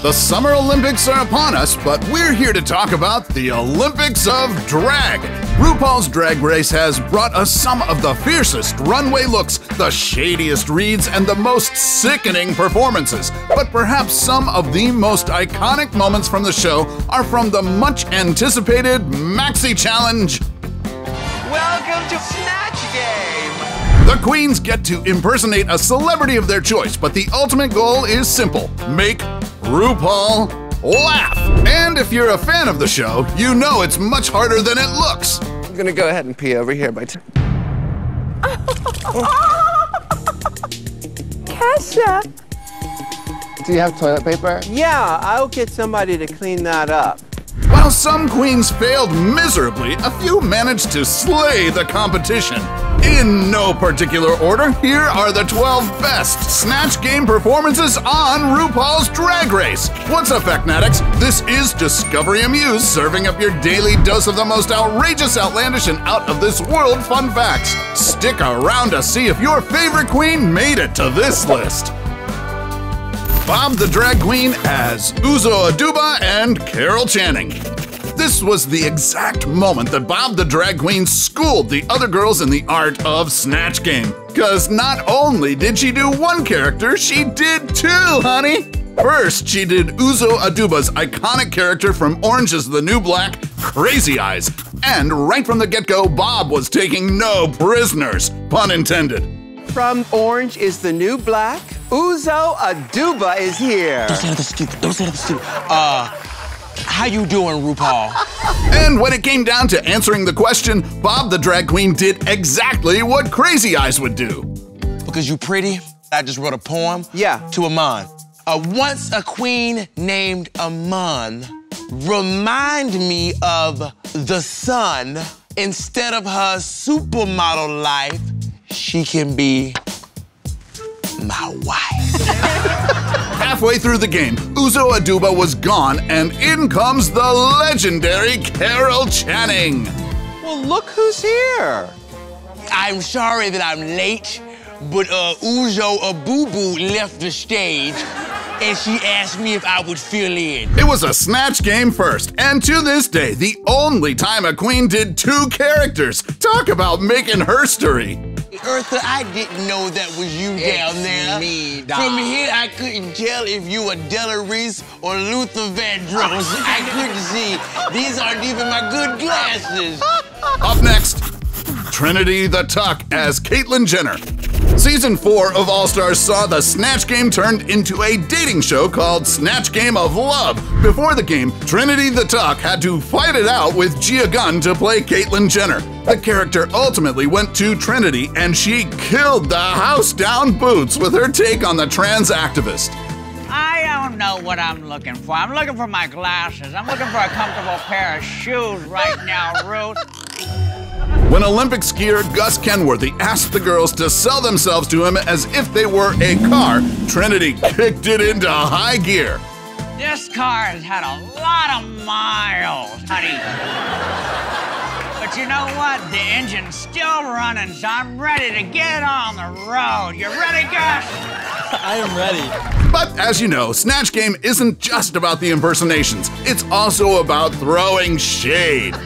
The Summer Olympics are upon us, but we're here to talk about the Olympics of Drag. RuPaul's Drag Race has brought us some of the fiercest runway looks, the shadiest reads, and the most sickening performances. But perhaps some of the most iconic moments from the show are from the much-anticipated Maxi Challenge. Welcome to Snatch Game! The queens get to impersonate a celebrity of their choice, but the ultimate goal is simple: make RuPaul laugh. And if you're a fan of the show, you know it's much harder than it looks. I'm gonna go ahead and pee over here by Kesha! Do you have toilet paper? Yeah, I'll get somebody to clean that up. While some queens failed miserably, a few managed to slay the competition. In no particular order, here are the 12 best Snatch Game performances on RuPaul's Drag Race. What's up, Facnatics? This is Discovery Amuse, serving up your daily dose of the most outrageous, outlandish, and out-of-this-world fun facts. Stick around to see if your favorite queen made it to this list. Bob the Drag Queen as Uzo Aduba and Carol Channing. This was the exact moment that Bob the Drag Queen schooled the other girls in the art of Snatch Game. Cause not only did she do one character, she did two, honey! First, she did Uzo Aduba's iconic character from Orange is the New Black, Crazy Eyes. And right from the get-go, Bob was taking no prisoners, pun intended. From Orange is the New Black, Uzo Aduba is here. Don't say anything stupid. Don't say anything stupid. How you doing, RuPaul? And when it came down to answering the question, Bob the Drag Queen did exactly what Crazy Eyes would do. Because you pretty, I just wrote a poem to Amon. Once a queen named Amon remind me of the sun. Instead of her supermodel life, she can be my wife. Halfway through the game, Uzo Aduba was gone, and in comes the legendary Carol Channing. Well, look who's here. I'm sorry that I'm late, but Uzo Abubu left the stage, and she asked me if I would fill in. It was a Snatch Game first, and to this day, the only time a queen did two characters. Talk about making herstory. Eartha, I didn't know that was you down there. Me, dog. From here, I couldn't tell if you were Della Reese or Luther Vandross. I couldn't see. These aren't even my good glasses. Up next, Trinity the Tuck as Caitlyn Jenner. Season 4 of All Stars saw the Snatch Game turned into a dating show called Snatch Game of Love. Before the game, Trinity the Tuck had to fight it out with Gia Gunn to play Caitlyn Jenner. The character ultimately went to Trinity, and she killed the house down boots with her take on the trans activist. I don't know what I'm looking for. I'm looking for my glasses. I'm looking for a comfortable pair of shoes right now, Ruth. When Olympic skier Gus Kenworthy asked the girls to sell themselves to him as if they were a car, Trinity kicked it into high gear. This car has had a lot of miles, honey. But you know what? The engine's still running, so I'm ready to get on the road. You ready, Gus? I am ready. But as you know, Snatch Game isn't just about the impersonations. It's also about throwing shade.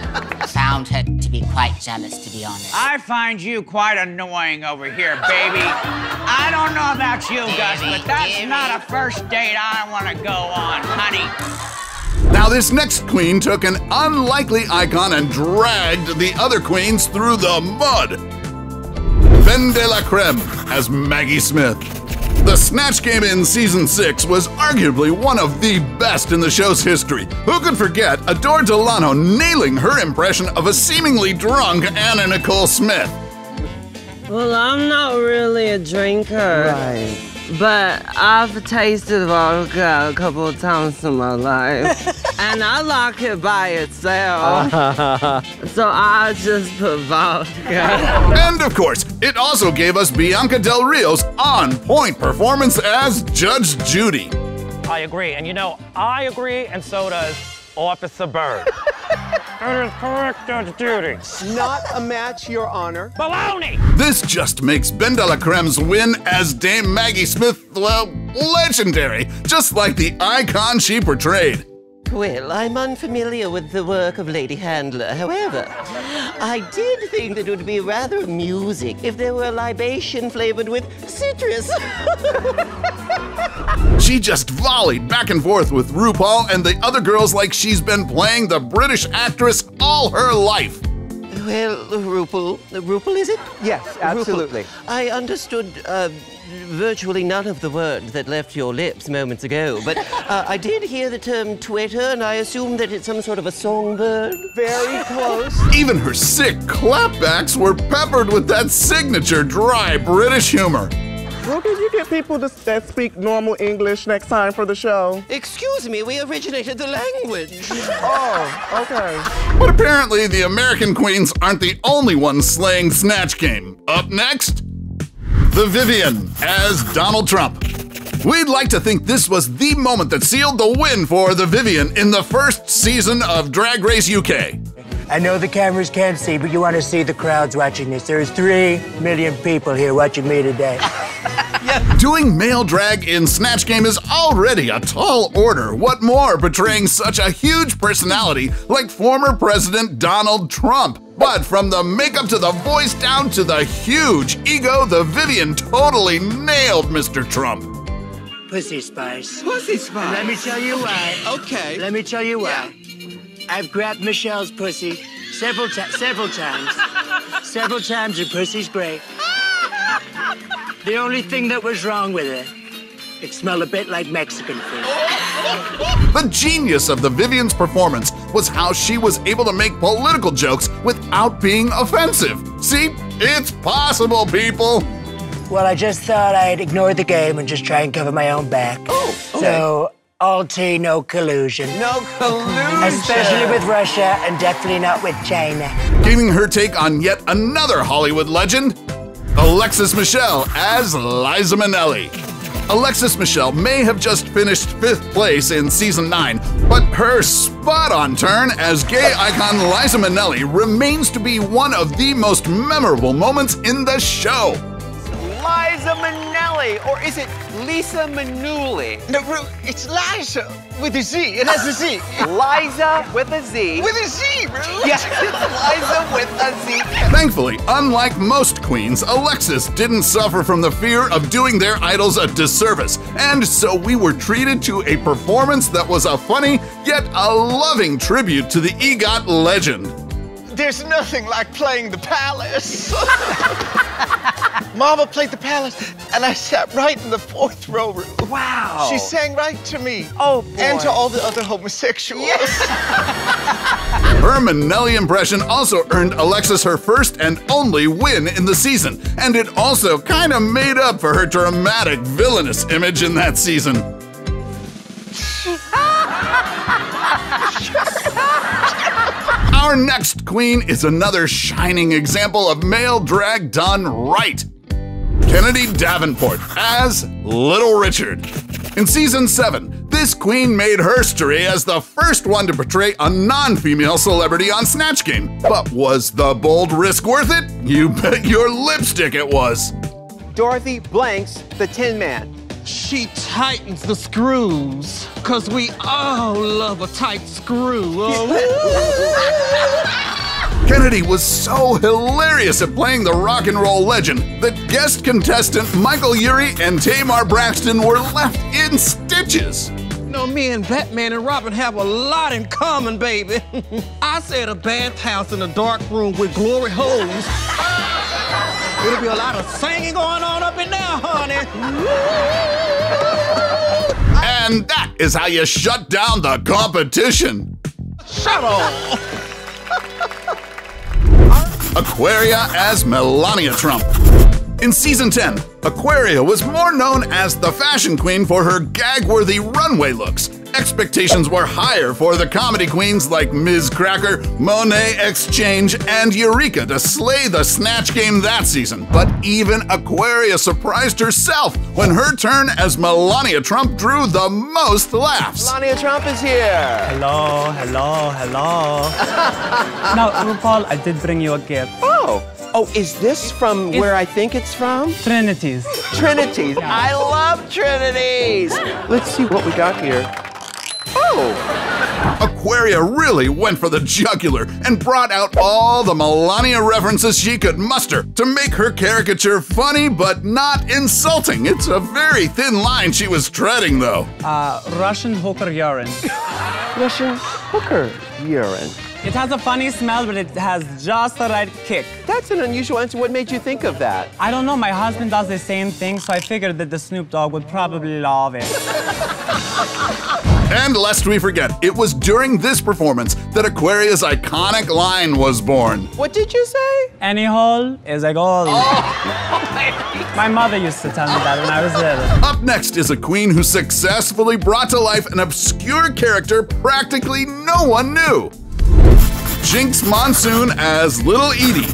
Found her to be quite jealous, to be honest. I find you quite annoying over here, baby. I don't know about you, Gus, but that's not a first date I want to go on, honey. Now this next queen took an unlikely icon and dragged the other queens through the mud. Ben de la Creme as Maggie Smith. The Snatch Game in Season 6 was arguably one of the best in the show's history. Who could forget Adore Delano nailing her impression of a seemingly drunk Anna Nicole Smith? Well, I'm not really a drinker. Right. But I've tasted vodka a couple of times in my life. And I like it by itself. So I just put vodka. And of course, it also gave us Bianca Del Rio's on-point performance as Judge Judy. I agree, and you know, I agree, and so does Officer Bird. That is correct, Judge Judy. Not a match, Your Honor. Baloney! This just makes Ben de la Creme's win as Dame Maggie Smith, well, legendary, just like the icon she portrayed. Well, I'm unfamiliar with the work of Lady Handler. However, I did think that it would be rather amusing if there were a libation flavored with citrus. She just volleyed back and forth with RuPaul and the other girls like she's been playing the British actress all her life. Well, RuPaul, is it? Yes, absolutely. RuPaul. I understood virtually none of the words that left your lips moments ago, but I did hear the term Twitter, and I assume that it's some sort of a songbird. Very close. Even her sick clapbacks were peppered with that signature dry British humor. Well, can you get people that speak normal English next time for the show? Excuse me, we originated the language. Oh, okay. But apparently the American queens aren't the only ones slaying Snatch Game. Up next, the Vivienne as Donald Trump. We'd like to think this was the moment that sealed the win for the Vivienne in the first season of Drag Race UK. I know the cameras can't see, but you want to see the crowds watching this. There's 3 million people here watching me today. Doing male drag in Snatch Game is already a tall order. What more, portraying such a huge personality like former President Donald Trump? But from the makeup to the voice down to the huge ego, the Vivienne totally nailed Mr. Trump. Pussy spice. Pussy spice. And let me tell you why. Okay. Let me tell you why. I've grabbed Michelle's pussy several times. Several times her pussy's great. The only thing that was wrong with it, it smelled a bit like Mexican food. The genius of the Vivienne's performance was how she was able to make political jokes without being offensive. See, it's possible, people. Well, I just thought I'd ignore the game and just try and cover my own back. Oh, okay. So, all tea, no collusion. No collusion. Especially with Russia and definitely not with China. Giving her take on yet another Hollywood legend, Alexis Michelle as Liza Minnelli. Alexis Michelle may have just finished 5th place in season 9, but her spot-on turn as gay icon Liza Minnelli remains to be one of the most memorable moments in the show. Liza Minnelli, or is it Lisa Minnelli? No, it's Liza with a Z. It has a Z. Liza with a Z. With a Z, bro. Yes, Liza with a Z. Thankfully, unlike most queens, Alexis didn't suffer from the fear of doing their idols a disservice, and so we were treated to a performance that was a funny yet a loving tribute to the EGOT legend. There's nothing like playing the palace. Mama played the palace, and I sat right in the 4th row. Wow. She sang right to me. Oh, boy. And to all the other homosexuals. Yes. Her Minnelli impression also earned Alexis her first and only win in the season, and it also kind of made up for her dramatic villainous image in that season. Our next queen is another shining example of male drag done right. Kennedy Davenport as Little Richard. In season 7, this queen made history as the first one to portray a non-female celebrity on Snatch Game. But was the bold risk worth it? You bet your lipstick it was. Dorothy Blanks, the Tin Man. She tightens the screws, 'cause we all love a tight screw. Kennedy was so hilarious at playing the rock and roll legend that guest contestant Michael Urie and Tamar Braxton were left in stitches. You know, me and Batman and Robin have a lot in common, baby. I said a bathhouse in a dark room with glory holes. There'll be a lot of singing going on up in there, honey. And that is how you shut down the competition. Shut up. Aquaria as Melania Trump. In season 10, Aquaria was more known as the fashion queen for her gag-worthy runway looks, Expectations were higher for the comedy queens like Ms. Cracker, Monet Exchange, and Eureka to slay the Snatch Game that season. But even Aquaria surprised herself when her turn as Melania Trump drew the most laughs. Melania Trump is here. Hello, hello, hello. Now, RuPaul, I did bring you a gift. Oh, is this from where I think it's from? Trinity's. Trinity's. I love Trinity's. Let's see what we got here. Oh. Aquaria really went for the jugular and brought out all the Melania references she could muster to make her caricature funny but not insulting. It's a very thin line she was treading, though. Russian hooker urine. Russian hooker urine. It has a funny smell, but it has just the right kick. That's an unusual answer. What made you think of that? I don't know. My husband does the same thing, so I figured that the Snoop Dogg would probably love it. And lest we forget, it was during this performance that Aquaria's iconic line was born. What did you say? Any hole is a goal. My mother used to tell me that when I was little. Up next is a queen who successfully brought to life an obscure character practically no one knew. JINKX Monsoon as Little Edie.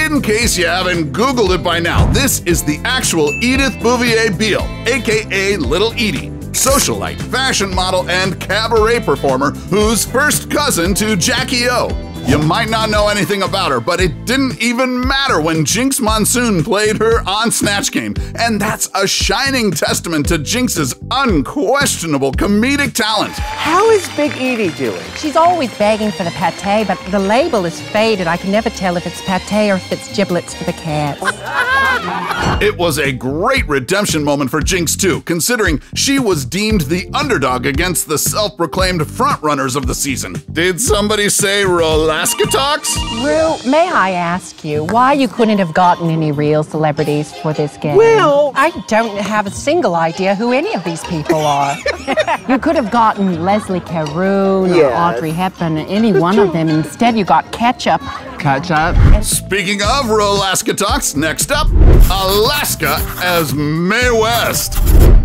In case you haven't Googled it by now, this is the actual Edith Bouvier Beale, aka Little Edie, socialite, fashion model, and cabaret performer who's first cousin to Jackie O. You might not know anything about her, but it didn't even matter when JINKX Monsoon played her on Snatch Game, and that's a shining testament to JINKX's unquestionable comedic talent. How is Big Edie doing? She's always begging for the pate, but the label is faded. I can never tell if it's pate or if it's giblets for the cats. It was a great redemption moment for JINKX too, considering she was deemed the underdog against the self-proclaimed frontrunners of the season. Did somebody say Alaska Talks? Ru, may I ask you why you couldn't have gotten any real celebrities for this game? Well, I don't have a single idea who any of these people are. You could have gotten Leslie Caroon or Audrey Hepburn, any one of them. Instead, you got Ketchup. Ketchup. Speaking of Alaska Talks, next up, Alaska as Mae West.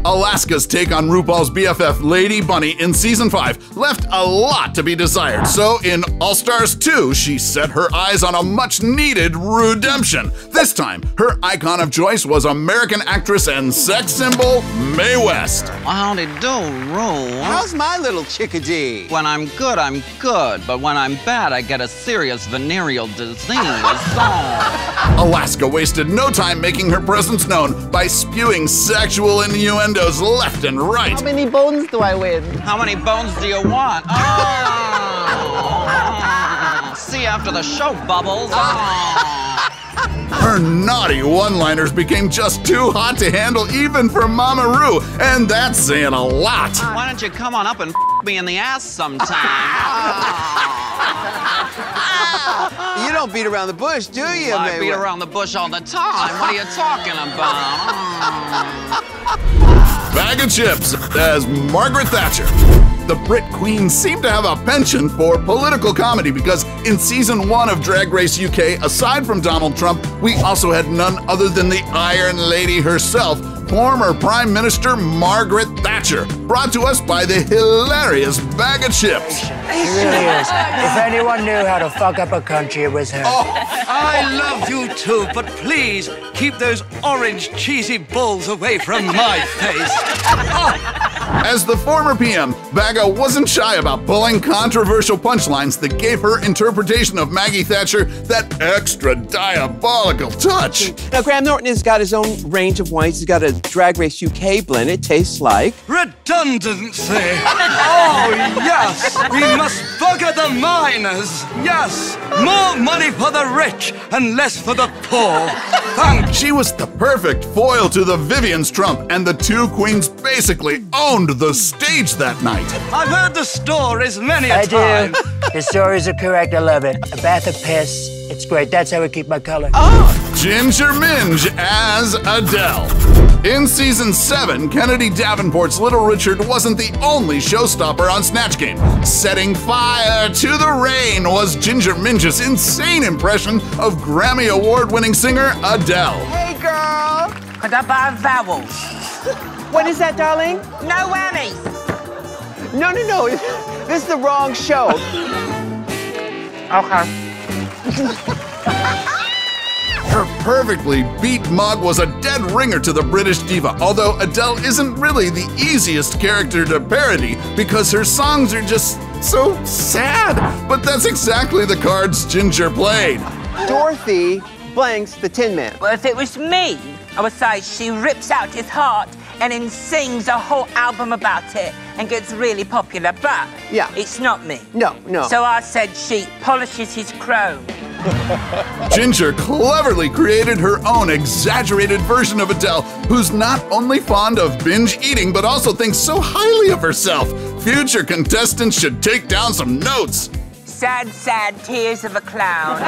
Alaska's take on RuPaul's BFF Lady Bunny in Season 5 left a lot to be desired, so in All-Stars 2, she set her eyes on a much-needed redemption. This time, her icon of choice was American actress and sex symbol Mae West. Well, howdy do, Ru? How's my little chickadee? When I'm good, but when I'm bad, I get a serious venereal disease. Alaska wasted no time making her presence known by spewing sexual innuendos left and right. How many bones do I win? How many bones do you want? See you after the show, Bubbles. Her naughty one-liners became just too hot to handle even for Mama Ru, and that's saying a lot. Why don't you come on up and me in the ass sometime? You don't beat around the bush, do you, I beat around the bush all the time. What are you talking about? BAGA CHIPZ as Margaret Thatcher. The Brit Queen seemed to have a penchant for political comedy because in Season 1 of Drag Race UK, aside from Donald Trump, we also had none other than the Iron Lady herself, former Prime Minister Margaret Thatcher, brought to us by the hilarious BAGA CHIPZ. She really is. If anyone knew how to fuck up a country, it was her. I love you too, but please keep those orange cheesy balls away from my face. As the former PM, BAGA wasn't shy about pulling controversial punchlines that gave her interpretation of Maggie Thatcher that extra diabolical touch. Now, Graham Norton has got his own range of wines. He's got a Drag Race UK blend. It tastes like... Redundancy. Oh, yes. We must bugger the miners. Yes. More money for the rich and less for the poor. She was the perfect foil to the VIVIENNE's Trump, and the two queens basically owned the stage that night. I've heard the stories many a time. I do. The stories are correct. I love it. A bath of piss. It's great. That's how we keep my color. Ginger MINJ as Adele. In Season 7, Kennedy Davenport's Little Richard wasn't the only showstopper on Snatch Game. Setting fire to the rain was Ginger MINJ's insane impression of Grammy Award-winning singer Adele. Hey, girl. Could I buy vowels? What is that, darling? No whammies. No. This is the wrong show. Okay. Her perfectly beat mug was a dead ringer to the British diva, although Adele isn't really the easiest character to parody because her songs are just so sad. But that's exactly the cards Ginger played. Dorothy blanks the Tin Man. Well, if it was me, I would say she rips out his heart and then sings a whole album about it and gets really popular, but it's not me. No. So I said she polishes his chrome. Ginger cleverly created her own exaggerated version of Adele, who's not only fond of binge eating, but also thinks so highly of herself. Future contestants should take down some notes. Sad, sad tears of a clown.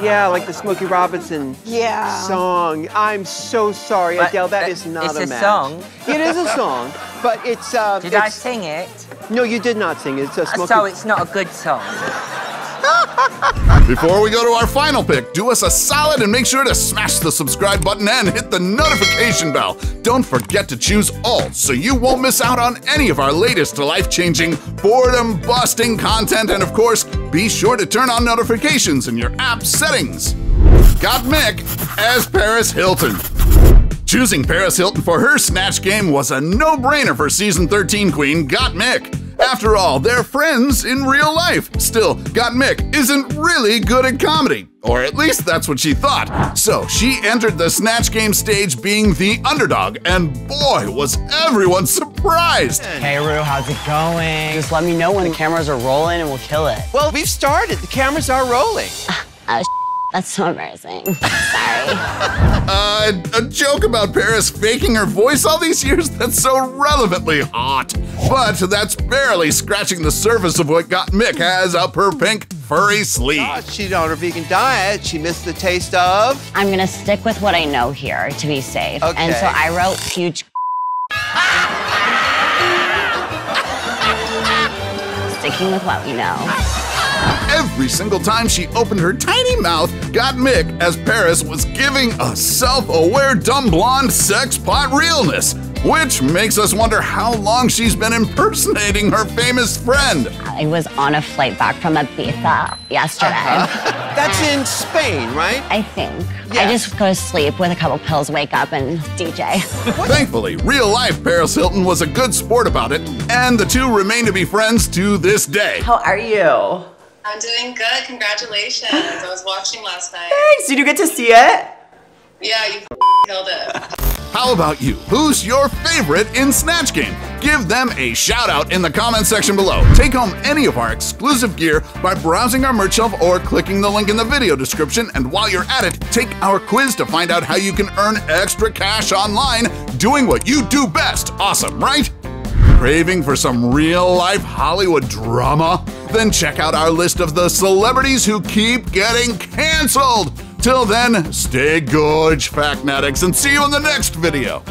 Yeah, like the Smokey Robinson song. I'm so sorry, But Adele, that is not a match. It's a song. It is a song, but it's... Did I sing it? No, you did not sing it. It's a Smokey... So it's not a good song. Before we go to our final pick, do us a solid and make sure to smash the subscribe button and hit the notification bell. Don't forget to choose all so you won't miss out on any of our latest life-changing, boredom-busting content, and of course, be sure to turn on notifications in your app settings. GOTTMIK as Paris Hilton. Choosing Paris Hilton for her Snatch Game was a no-brainer for Season 13 queen GOTTMIK. After all, they're friends in real life. Still, GOTTMIK isn't really good at comedy. Or at least that's what she thought. So she entered the Snatch Game stage being the underdog, and boy, was everyone surprised. Hey Ru, how's it going? Just let me know when the cameras are rolling and we'll kill it. Well, we've started. The cameras are rolling. That's so embarrassing. Sorry. A joke about Paris faking her voice all these years? That's so relevantly hot. But that's barely scratching the surface of what GOTTMIK has up her pink furry sleeve. She's on her vegan diet. She missed the taste of... I'm gonna stick with what I know here to be safe. Okay. And so I wrote huge sticking with what we know. Every single time she opened her tiny mouth, GOTTMIK as Paris was giving a self-aware dumb blonde sex pot realness, which makes us wonder how long she's been impersonating her famous friend. I was on a flight back from Ibiza yesterday. That's in Spain, right? I think. I just go to sleep with a couple pills, wake up, and DJ. Thankfully, real-life Paris Hilton was a good sport about it, and the two remain to be friends to this day. How are you? I'm doing good. Congratulations. I was watching last night. Thanks. Did you get to see it? Yeah, you killed it. How about you? Who's your favorite in Snatch Game? Give them a shout out in the comment section below. Take home any of our exclusive gear by browsing our merch shelf or clicking the link in the video description. And while you're at it, take our quiz to find out how you can earn extra cash online doing what you do best. Awesome, right? Craving for some real-life Hollywood drama? Then check out our list of the celebrities who keep getting canceled. Till then, stay gorge, Factnatics, and see you in the next video.